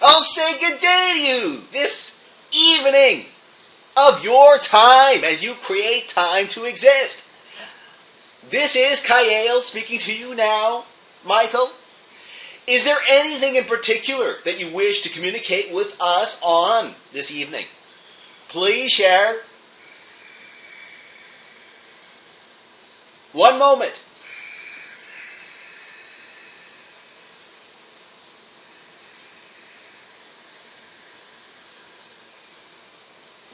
I'll say good day to you this evening of your time as you create time to exist. This is Kayel speaking to you now, Michael. Is there anything in particular that you wish to communicate with us on this evening? Please share. One moment.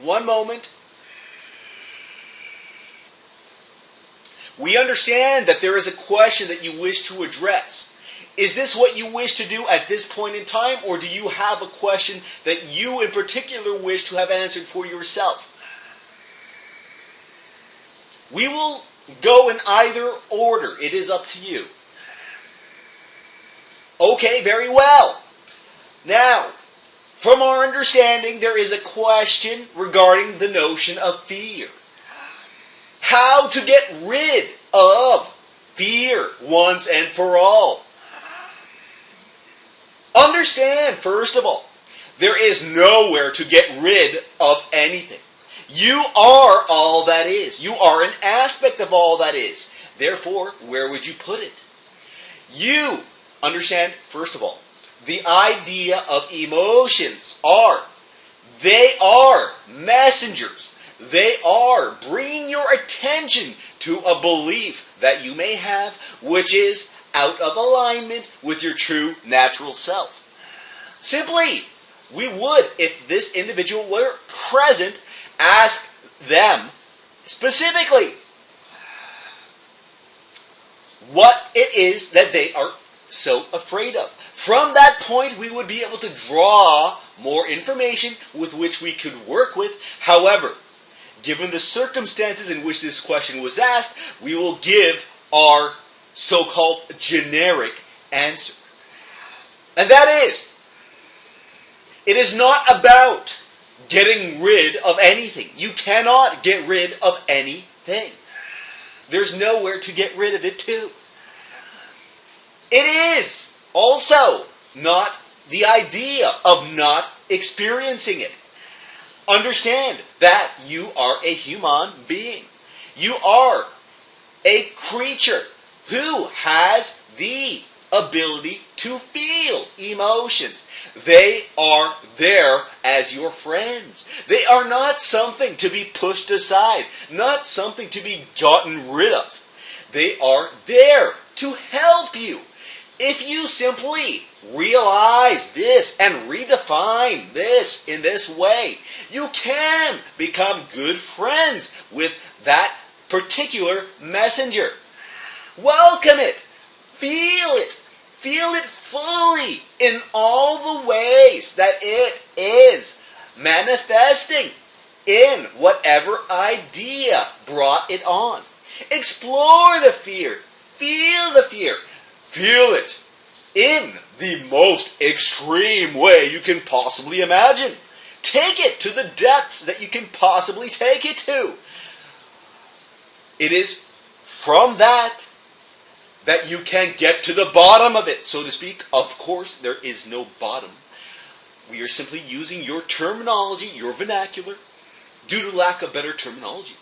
One moment. We understand that there is a question that you wish to address. Is this what you wish to do at this point in time, or do you have a question that you in particular wish to have answered for yourself? We will go in either order. It is up to you. Okay, very well. Now, from our understanding, there is a question regarding the notion of fear. How to get rid of fear once and for all. Understand, first of all, there is nowhere to get rid of anything. You are all that is. You are an aspect of all that is. Therefore, where would you put it? You understand, first of all, the idea of emotions they are messengers. They are bringing your attention to a belief that you may have, which is out of alignment with your true natural self. Simply, we would, if this individual were present, ask them specifically what it is that they are so afraid of. From that point, we would be able to draw more information with which we could work with. However, given the circumstances in which this question was asked, we will give our so-called generic answer. And that is, it is not about getting rid of anything. You cannot get rid of anything. There's nowhere to get rid of it to. It is also not the idea of not experiencing it. Understand that you are a human being. You are a creature who has the ability to feel emotions. They are there as your friends. They are not something to be pushed aside, not something to be gotten rid of. They are there to help you. If you simply realize this and redefine this in this way, you can become good friends with that particular messenger. Welcome it. Feel it. Feel it fully in all the ways that it is manifesting in whatever idea brought it on. Explore the fear. Feel the fear. Feel it in the most extreme way you can possibly imagine. Take it to the depths that you can possibly take it to. It is from that you can get to the bottom of it, so to speak. Of course, there is no bottom. We are simply using your terminology, your vernacular, due to lack of better terminology.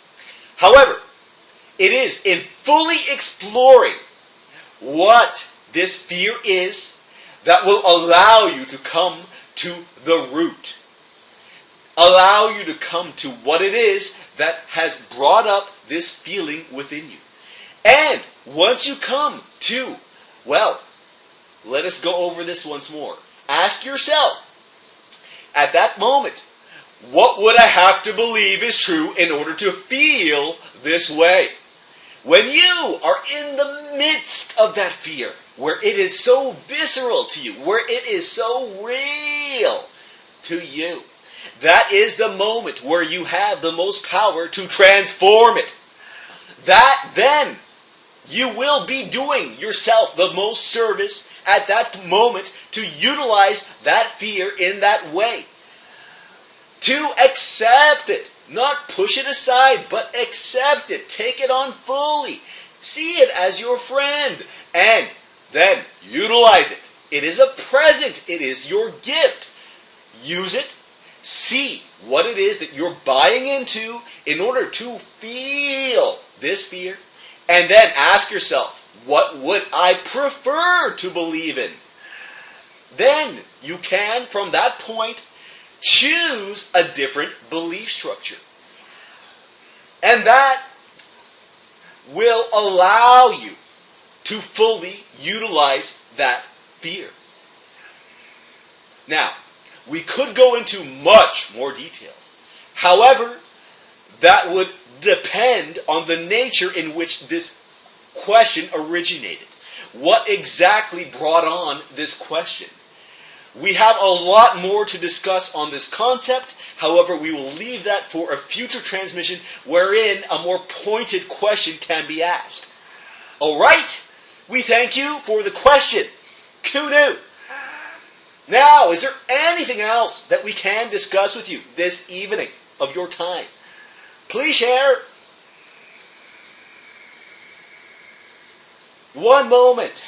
However, it is in fully exploring what this fear is that will allow you to come to the root. Allow you to come to what it is that has brought up this feeling within you. And once you come to, well, let us go over this once more. Ask yourself, at that moment, what would I have to believe is true in order to feel this way? When you are in the midst of that fear, where it is so visceral to you, where it is so real to you, that is the moment where you have the most power to transform it. That then, you will be doing yourself the most service at that moment to utilize that fear in that way. To accept it. Not push it aside, but accept it. Take it on fully. See it as your friend. And then utilize it. It is a present. It is your gift. use it, see what it is that you're buying into in order to feel this fear, and then ask yourself, what would I prefer to believe in? Then you can, from that point, choose a different belief structure. And that will allow you to fully utilize that fear. Now, we could go into much more detail. However, that would depend on the nature in which this question originated. What exactly brought on this question? We have a lot more to discuss on this concept. However, we will leave that for a future transmission wherein a more pointed question can be asked. Alright? We thank you for the question. Kudu. Now, is there anything else that we can discuss with you this evening of your time? Please share. One moment.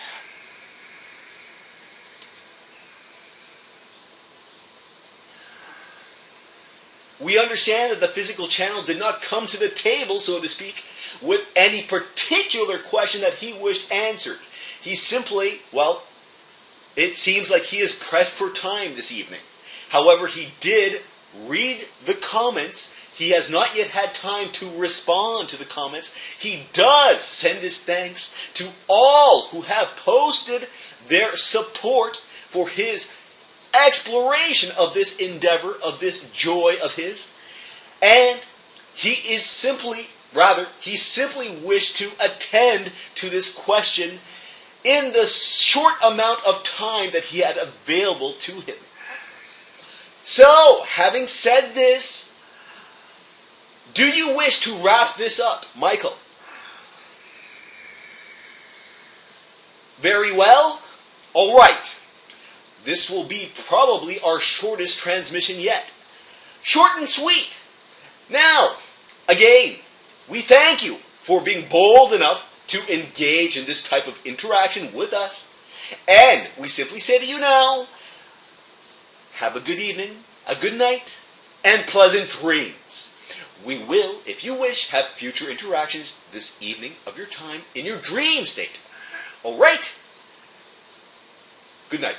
We understand that the physical channel did not come to the table, so to speak, with any particular question that he wished answered. He simply, well, it seems like he is pressed for time this evening. However, he did read the comments. He has not yet had time to respond to the comments. He does send his thanks to all who have posted their support for his exploration of this endeavor, of this joy of his. And he simply wished to attend to this question in the short amount of time that he had available to him. So, having said this, do you wish to wrap this up, Michael? Very well. All right. This will be probably our shortest transmission yet. Short and sweet. Now, again, we thank you for being bold enough to engage in this type of interaction with us. And we simply say to you now, have a good evening, a good night, and pleasant dreams. We will, if you wish, have future interactions this evening of your time in your dream state. All right? Good night.